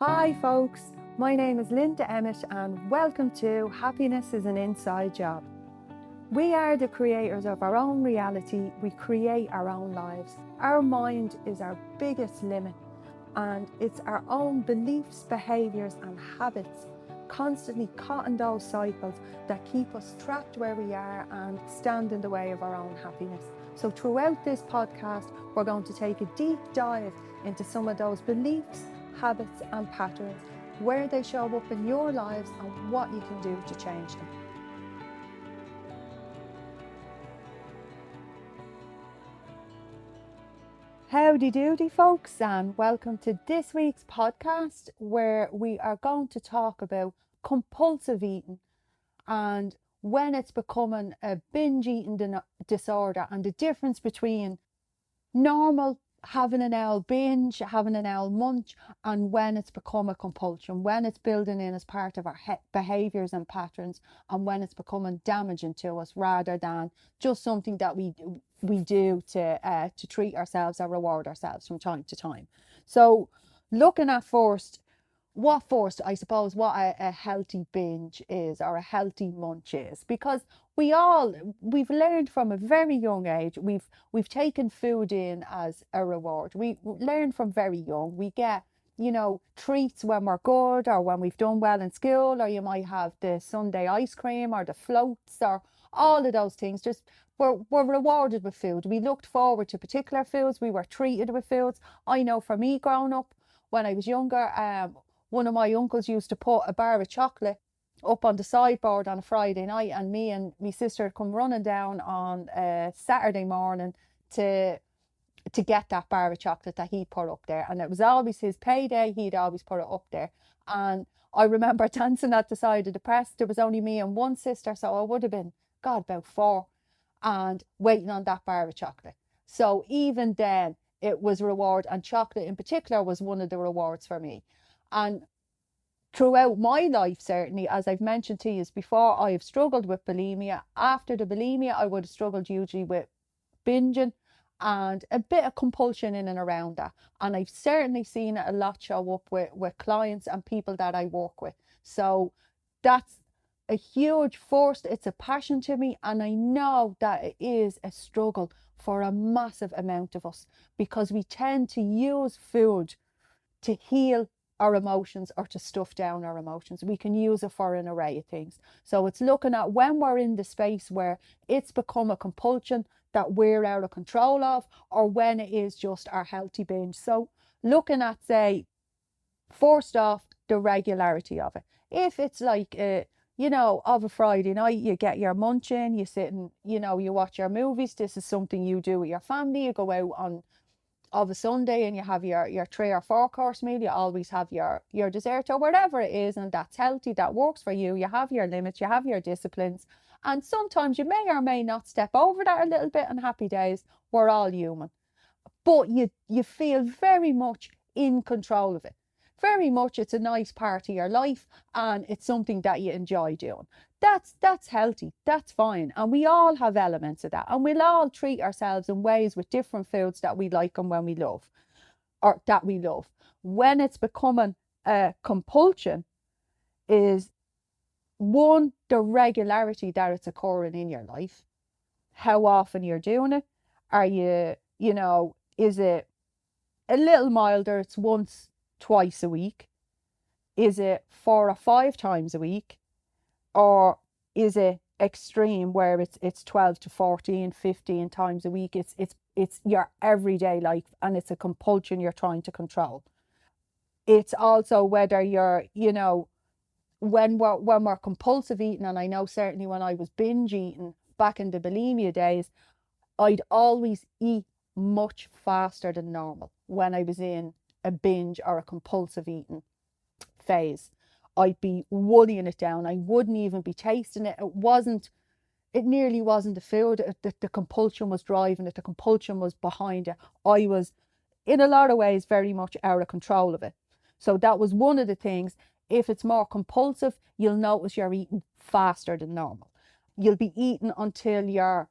Hi folks, my name is Linda Emmett and welcome to Happiness is an Inside Job. We are the creators of our own reality, we create our own lives. Our mind is our biggest limit and it's our own beliefs, behaviours and habits constantly caught in those cycles that keep us trapped where we are and stand in the way of our own happiness. So throughout this podcast, we're going to take a deep dive into some of those beliefs, habits and patterns, where they show up in your lives and what you can do to change them. Howdy doody folks, and welcome to this week's podcast where we are going to talk about compulsive eating and when it's becoming a binge eating disorder and the difference between normal having an hour binge, having an hour munch, and when it's become a compulsion, when it's building in as part of our behaviours and patterns, and when it's becoming damaging to us rather than just something that we do to treat ourselves or reward ourselves from time to time. So looking at first, I suppose, what a healthy binge is or a healthy munch is, because we've learned from a very young age, we've taken food in as a reward. We learn from very young. We get, treats when we're good or when we've done well in school, or you might have the Sunday ice cream or the floats or all of those things. Just we're rewarded with food. We looked forward to particular foods. We were treated with foods. I know for me growing up, when I was younger, one of my uncles used to put a bar of chocolate up on the sideboard on a Friday night, and me and my sister would come running down on a Saturday morning to get that bar of chocolate that he put up there. And it was always his payday, he'd always put it up there. And I remember dancing at the side of the press. There was only me and one sister, so I would have been, about 4, and waiting on that bar of chocolate. So even then, it was reward, and chocolate in particular was one of the rewards for me. And throughout my life, certainly, as I've mentioned to you before, I have struggled with bulimia. After the bulimia, I would have struggled usually with binging and a bit of compulsion in and around that. And I've certainly seen it a lot show up with clients and people that I work with. So that's a huge force. It's a passion to me. And I know that it is a struggle for a massive amount of us, because we tend to use food to heal our emotions or to stuff down our emotions. We can use it for an array of things. So it's looking at when we're in the space where it's become a compulsion that we're out of control of, or when it is just our healthy binge. So looking at, say, first off, the regularity of it. If it's like of a Friday night, you get your munch in, you sit and you watch your movies. This is something you do with your family. You go out on of a Sunday and you have your 3 or 4 course meal. You always have your dessert or whatever it is, and that's healthy, that works for you. You have your limits, you have your disciplines, and sometimes you may or may not step over that a little bit on happy days. We're all human, but you feel very much in control of it. Very much it's a nice part of your life and it's something that you enjoy doing. That's healthy, that's fine. And we all have elements of that. And we'll all treat ourselves in ways with different foods that we like and when we love, or that we love. When it's becoming a compulsion is, one, the regularity that it's occurring in your life. How often you're doing it. Are you, is it a little milder? It's once, twice a week. Is it 4 or 5 times a week? Or is it extreme where it's 12 to 14, 15 times a week? It's your everyday life and it's a compulsion you're trying to control. It's also whether you're, when we're compulsive eating, and I know certainly when I was binge eating back in the bulimia days, I'd always eat much faster than normal when I was in a binge or a compulsive eating phase. I'd be wollying it down. I wouldn't even be tasting it. It nearly wasn't the food. The compulsion was driving it. The compulsion was behind it. I was, in a lot of ways, very much out of control of it. So that was one of the things. If it's more compulsive, you'll notice you're eating faster than normal. You'll be eating until you're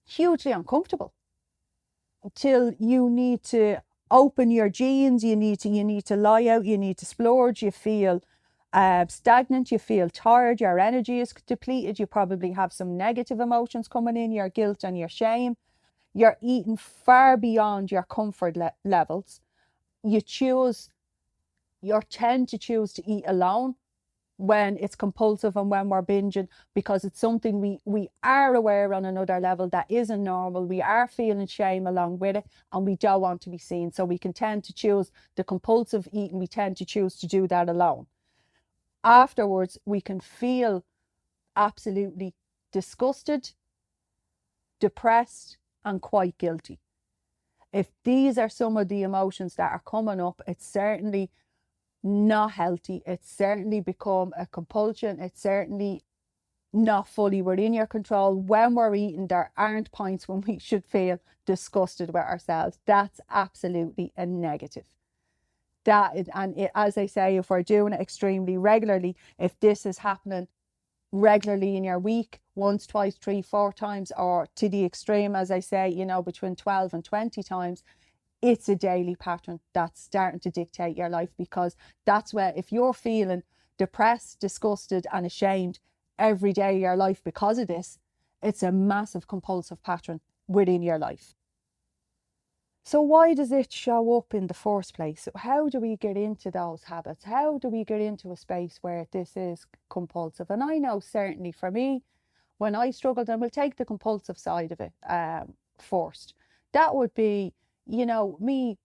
hugely uncomfortable, until you need to open your jeans, you need to lie out, you need to splurge, you feel stagnant, you feel tired, your energy is depleted, you probably have some negative emotions coming in, your guilt and your shame. You're eating far beyond your comfort levels. You tend to choose to eat alone when it's compulsive and when we're binging, because it's something we are aware on another level that isn't normal. We are feeling shame along with it, and we don't want to be seen. So we can tend to choose the compulsive eating. We tend to choose to do that alone. Afterwards, we can feel absolutely disgusted, depressed, and quite guilty. If these are some of the emotions that are coming up, it's certainly not healthy. It's certainly become a compulsion. It's certainly not fully within your control. When we're eating, there aren't points when we should feel disgusted with ourselves. That's absolutely a negative. As I say, if we're doing it extremely regularly, if this is happening regularly in your week, once, twice, 3, 4 times, or to the extreme, as I say, between 12 and 20 times, it's a daily pattern that's starting to dictate your life, because that's where, if you're feeling depressed, disgusted and ashamed every day of your life because of this, it's a massive compulsive pattern within your life. So why does it show up in the first place? How do we get into those habits? How do we get into a space where this is compulsive? And I know certainly for me, when I struggled, and we'll take the compulsive side of it first, that would be, me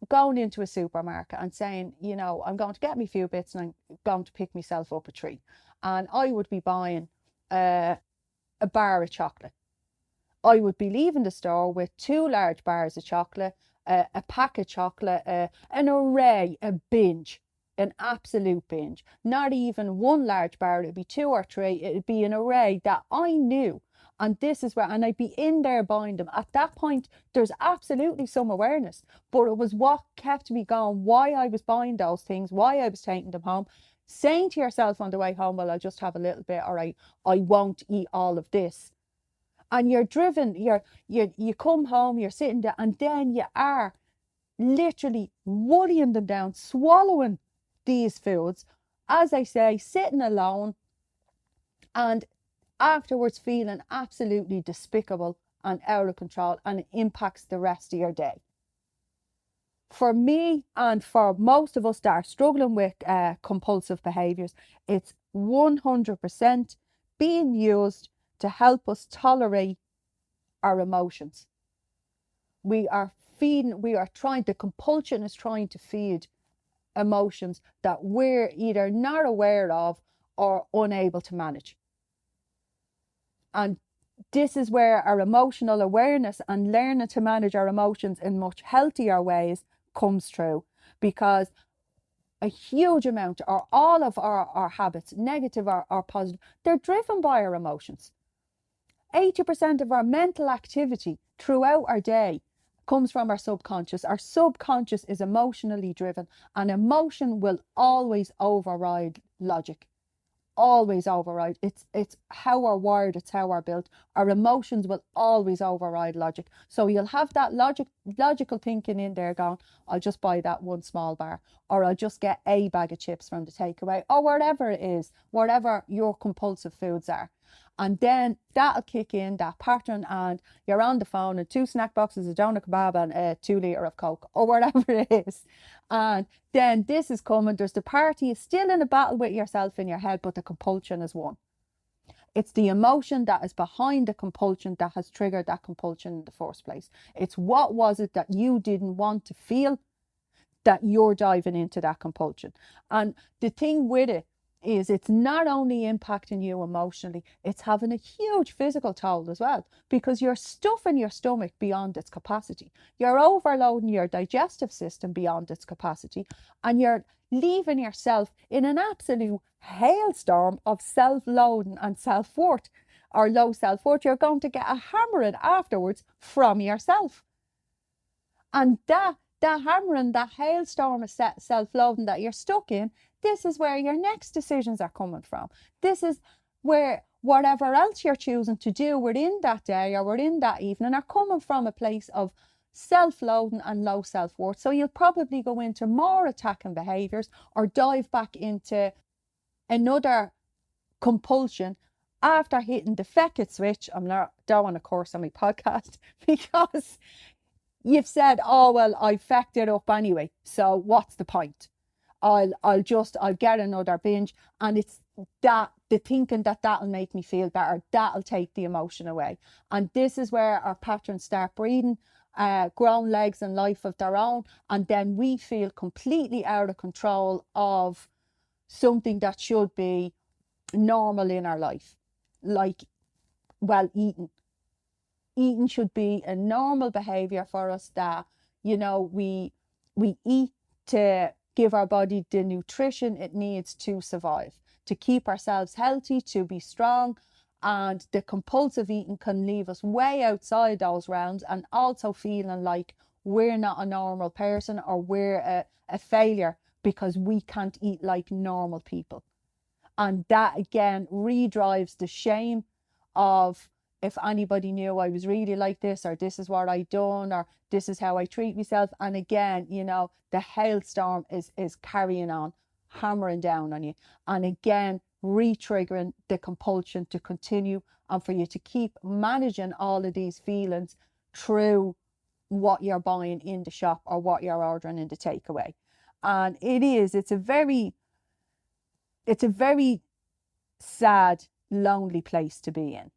going into a supermarket and saying, I'm going to get me a few bits and I'm going to pick myself up a treat. And I would be buying a bar of chocolate. I would be leaving the store with 2 large bars of chocolate, a pack of chocolate, an array, a binge, an absolute binge. Not even 1 large bar, it'd be 2 or 3, it'd be an array that I knew. And this is where, and I'd be in there buying them. At that point, there's absolutely some awareness, but it was what kept me going, why I was buying those things, why I was taking them home. Saying to yourself on the way home, well, I'll just have a little bit, or I won't eat all of this. And you're driven, you come home, you're sitting there, and then you are literally wollying them down, swallowing these foods, as I say, sitting alone, and afterwards feeling absolutely despicable and out of control, and it impacts the rest of your day. For me, and for most of us that are struggling with compulsive behaviours, it's 100% being used to help us tolerate our emotions. The compulsion is trying to feed emotions that we're either not aware of or unable to manage. And this is where our emotional awareness and learning to manage our emotions in much healthier ways comes through, because a huge amount, or all of our habits, negative or positive, they're driven by our emotions. 80% of our mental activity throughout our day comes from our subconscious. Our subconscious is emotionally driven, and emotion will always override logic. Always override. It's how we're wired, it's how we're built. Our emotions will always override logic. So you'll have that logical thinking in there going, I'll just buy that 1 small bar, or I'll just get a bag of chips from the takeaway, or whatever it is, whatever your compulsive foods are. And then that'll kick in, that pattern, and you're on the phone and 2 snack boxes, a doner kebab and a 2 litre of Coke, or whatever it is. And then this is coming, there's the party, is still in a battle with yourself in your head, but the compulsion is won. It's the emotion that is behind the compulsion that has triggered that compulsion in the first place. It's what was it that you didn't want to feel that you're diving into that compulsion. And the thing with it is, it's not only impacting you emotionally, it's having a huge physical toll as well, because you're stuffing your stomach beyond its capacity. You're overloading your digestive system beyond its capacity, and you're leaving yourself in an absolute hailstorm of self-loathing and self-worth, or low self-worth. You're going to get a hammering afterwards from yourself. And that hammering, that hailstorm of self-loathing that you're stuck in, this is where your next decisions are coming from. This is where whatever else you're choosing to do within that day or within that evening are coming from a place of self-loathing and low self-worth. So you'll probably go into more attacking behaviours or dive back into another compulsion after hitting the feck it switch. Don't want to curse on my podcast because you've said, oh well, I fecked it up anyway, so what's the point? I'll get another binge, and it's that the thinking that that'll make me feel better, that'll take the emotion away. And this is where our patterns start breeding, grown legs and life of their own, and then we feel completely out of control of something that should be normal in our life, like, well, eating should be a normal behavior for us, that we eat to give our body the nutrition it needs to survive, to keep ourselves healthy, to be strong. And the compulsive eating can leave us way outside those realms, and also feeling like we're not a normal person, or we're a failure because we can't eat like normal people. And that again redrives the shame of, if anybody knew I was really like this, or this is what I done, or this is how I treat myself. And again, the hailstorm is carrying on, hammering down on you, and again re-triggering the compulsion to continue, and for you to keep managing all of these feelings through what you're buying in the shop or what you're ordering in the takeaway. And it's a very sad, lonely place to be in.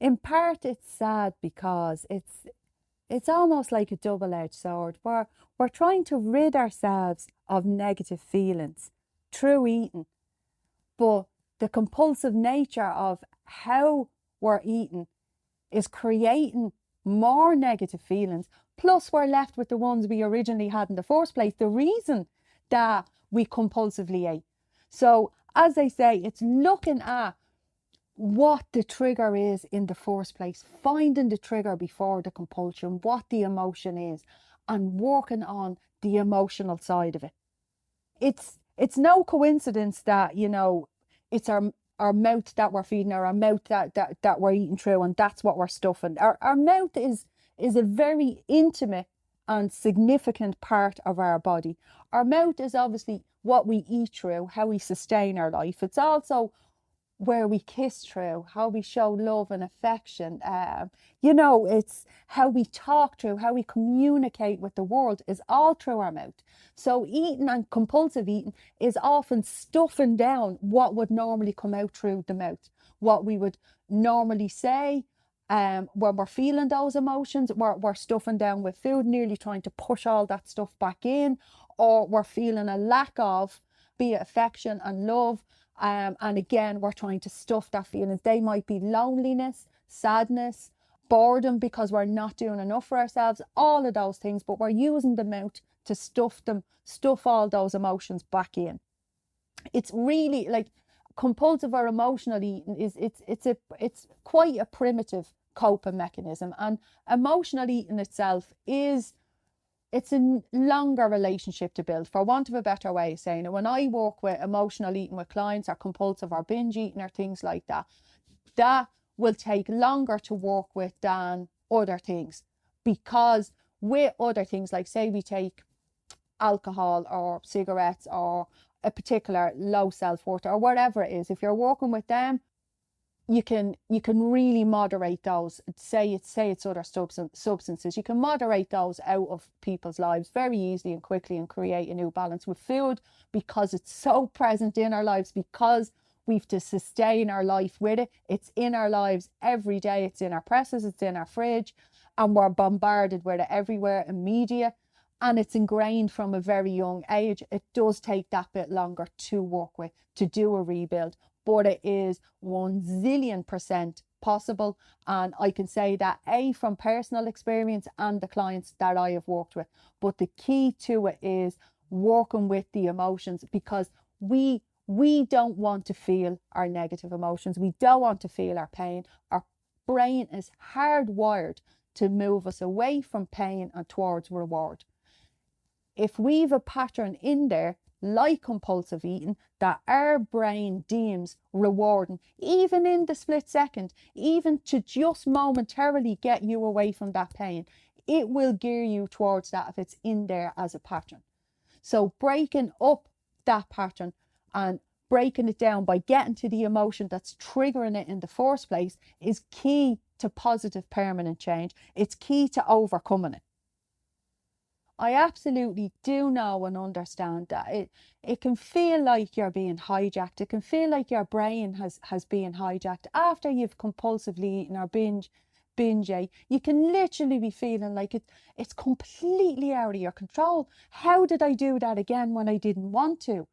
In part, it's sad because it's almost like a double-edged sword. We're trying to rid ourselves of negative feelings through eating, but the compulsive nature of how we're eating is creating more negative feelings. Plus, we're left with the ones we originally had in the first place, the reason that we compulsively ate. So, as they say, it's looking at what the trigger is in the first place, finding the trigger before the compulsion, what the emotion is, and working on the emotional side of it. It's no coincidence that it's our mouth that we're feeding, or our mouth that we're eating through, and that's what we're stuffing. Our mouth is a very intimate and significant part of our body. Our mouth is obviously what we eat through, how we sustain our life. It's also where we kiss through, how we show love and affection. It's how we talk through, how we communicate with the world is all through our mouth. So eating and compulsive eating is often stuffing down what would normally come out through the mouth, what we would normally say. When we're feeling those emotions, we're stuffing down with food, nearly trying to push all that stuff back in, or we're feeling a lack of, be it affection and love. And again, we're trying to stuff that feelings. They might be loneliness, sadness, boredom, because we're not doing enough for ourselves, all of those things, but we're using the mouth to stuff all those emotions back in. It's really like compulsive or emotional eating it's quite a primitive coping mechanism. And emotional eating itself it's a longer relationship to build, for want of a better way of saying it. When I work with emotional eating with clients, or compulsive or binge eating or things like that, that will take longer to work with than other things. Because with other things, like say we take alcohol or cigarettes or a particular low self-worth or whatever it is, if you're working with them, you can really moderate those. Say it's other substances, you can moderate those out of people's lives very easily and quickly, and create a new balance. With food, because it's so present in our lives, because we've to sustain our life with it, it's in our lives every day, it's in our presses, it's in our fridge, and we're bombarded with it everywhere in media, and it's ingrained from a very young age. It does take that bit longer to work with, to do a rebuild, but it is 1,000,000,000% possible. And I can say that from personal experience and the clients that I have worked with. But the key to it is working with the emotions, because we don't want to feel our negative emotions. We don't want to feel our pain. Our brain is hardwired to move us away from pain and towards reward. If we've a pattern in there like compulsive eating, that our brain deems rewarding, even in the split second, even to just momentarily get you away from that pain, it will gear you towards that if it's in there as a pattern. So breaking up that pattern and breaking it down by getting to the emotion that's triggering it in the first place is key to positive permanent change. It's key to overcoming it. I absolutely do know and understand that it can feel like you're being hijacked. It can feel like your brain has been hijacked after you've compulsively eaten or binge. You can literally be feeling like it's completely out of your control. How did I do that again when I didn't want to?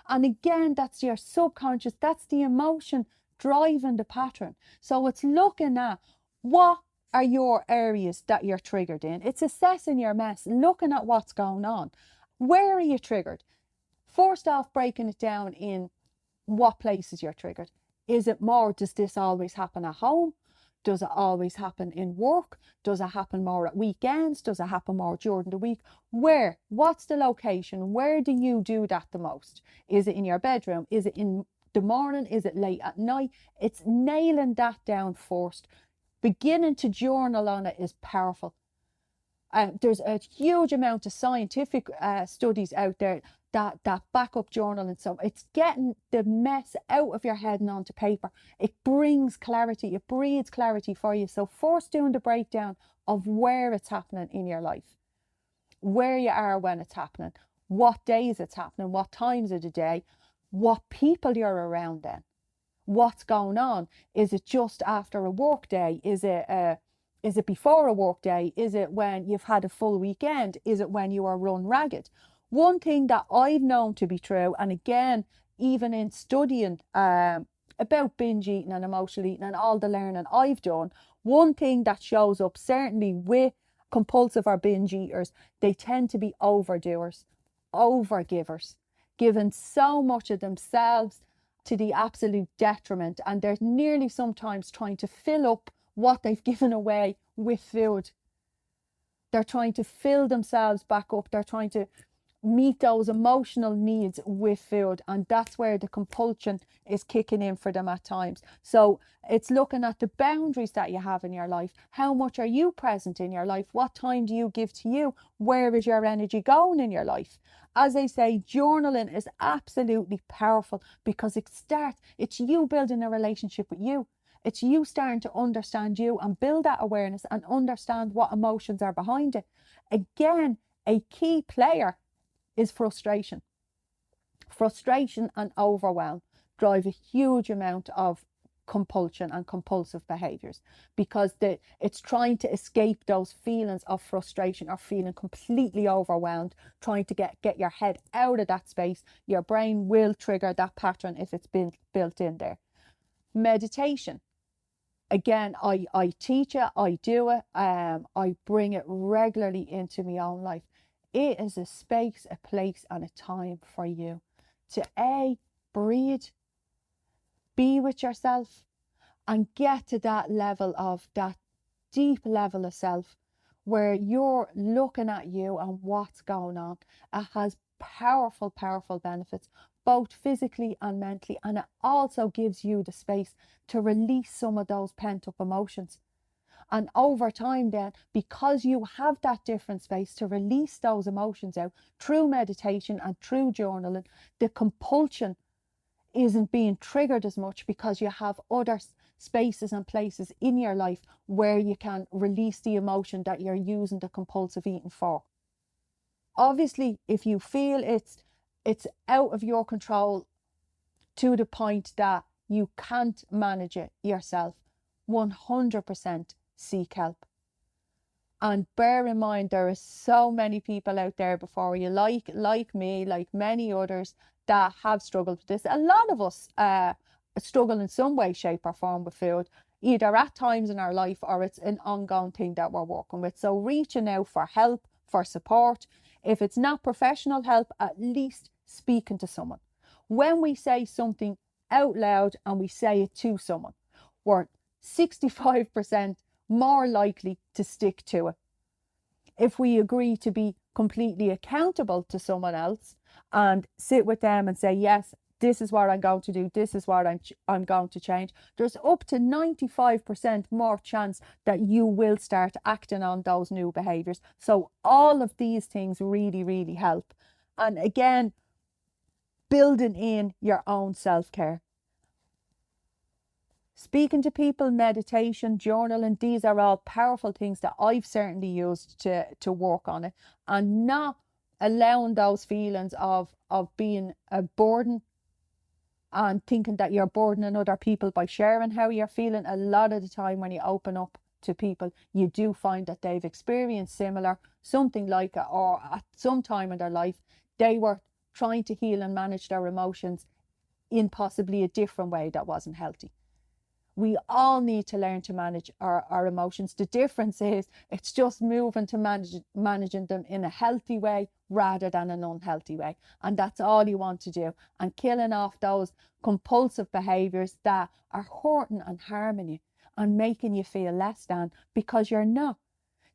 And again, that's your subconscious, that's the emotion driving the pattern. So it's looking at what are your areas that you're triggered in. It's assessing your mess, looking at what's going on. Where are you triggered? First off, breaking it down in what places you're triggered. Is it more, does this always happen at home? Does it always happen in work? Does it happen more at weekends? Does it happen more during the week? Where? What's the location? Where do you do that the most? Is it in your bedroom? Is it in the morning? Is it late at night? It's nailing that down first. Beginning to journal on it is powerful. There's a huge amount of scientific studies out there that back up journaling. So it's getting the mess out of your head and onto paper. It brings clarity. It breeds clarity for you. So first doing the breakdown of where it's happening in your life, where you are when it's happening, what days it's happening, what times of the day, what people you're around then, what's going on. Is it just after a work day? Is it before a work day? Is it when you've had a full weekend? Is it when you are run ragged? One thing that I've known to be true, and again, even in studying about binge eating and emotional eating and all the learning I've done, one thing that shows up certainly with compulsive or binge eaters, they tend to be overdoers, overgivers, giving so much of themselves to the absolute detriment, and they're nearly sometimes trying to fill up what they've given away with food. They're trying to fill themselves back up. They're trying to meet those emotional needs with food, and that's where the compulsion is kicking in for them at times. So it's looking at the boundaries that you have in your life. How much are you present in your life? What time do you give to you? Where is your energy going in your life? As I say, journaling is absolutely powerful because it's you building a relationship with you. It's you starting to understand you and build that awareness and understand what emotions are behind it. Again, a key player is frustration. Frustration and overwhelm drive a huge amount of compulsion and compulsive behaviours because it's trying to escape those feelings of frustration or feeling completely overwhelmed, trying to get your head out of that space. Your brain will trigger that pattern if it's been built in there. Meditation. Again, I teach it, I do it, I bring it regularly into my own life. It is a space, a place and a time for you to breathe, be with yourself and get to that deep level of self where you're looking at you and what's going on. It has powerful, powerful benefits, both physically and mentally, and it also gives you the space to release some of those pent-up emotions. And over time then, because you have that different space to release those emotions out through meditation and through journaling, the compulsion isn't being triggered as much because you have other spaces and places in your life where you can release the emotion that you're using the compulsive eating for. Obviously, if you feel it's out of your control to the point that you can't manage it yourself, 100% seek help. And bear in mind, there are so many people out there before you, like me, like many others, that have struggled with this. A lot of us struggle in some way, shape or form with food, either at times in our life or it's an ongoing thing that we're working with. So reaching out for help, for support. If it's not professional help, at least speaking to someone. When we say something out loud and we say it to someone, we're 65% more likely to stick to it. If we agree to be completely accountable to someone else and sit with them and say, yes, this is what I'm going to do, this is what I'm going to change, there's up to 95% more chance that you will start acting on those new behaviours. So all of these things really, really help. And again, building in your own self-care. Speaking to people, meditation, journaling, these are all powerful things that I've certainly used to work on it, and not allowing those feelings of being a burden and thinking that you're burdening other people by sharing how you're feeling. A lot of the time when you open up to people, you do find that they've experienced something like it, or at some time in their life, they were trying to heal and manage their emotions in possibly a different way that wasn't healthy. We all need to learn to manage our emotions. The difference is it's just moving to managing them in a healthy way rather than an unhealthy way. And that's all you want to do. And killing off those compulsive behaviours that are hurting and harming you and making you feel less than, because you're not.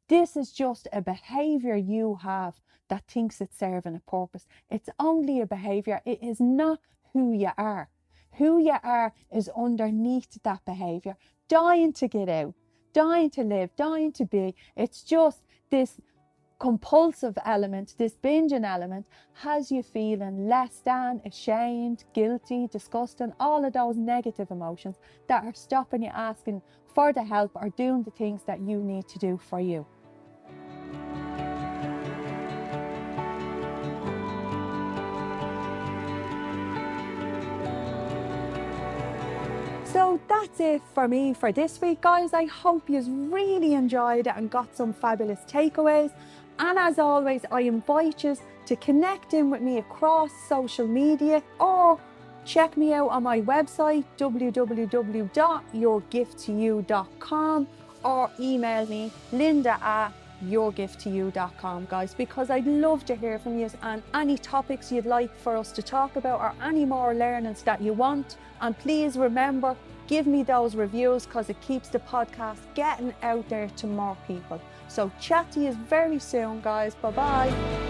This is just a behaviour you have that thinks it's serving a purpose. It's only a behaviour. It is not who you are. Who you are is underneath that behaviour, dying to get out, dying to live, dying to be. It's just this compulsive element, this binging element, has you feeling less than, ashamed, guilty, disgusting, all of those negative emotions that are stopping you asking for the help or doing the things that you need to do for you. So that's it for me for this week, guys. I hope you really enjoyed it and got some fabulous takeaways. And as always, I invite you to connect in with me across social media, or check me out on my website, www.yourgifttoyou.com, or email me, linda@yourgifttoyou.com, guys, because I'd love to hear from you and any topics you'd like for us to talk about, or any more learnings that you want. And please remember, give me those reviews, because it keeps the podcast getting out there to more people. So chat to you very soon, guys. Bye bye.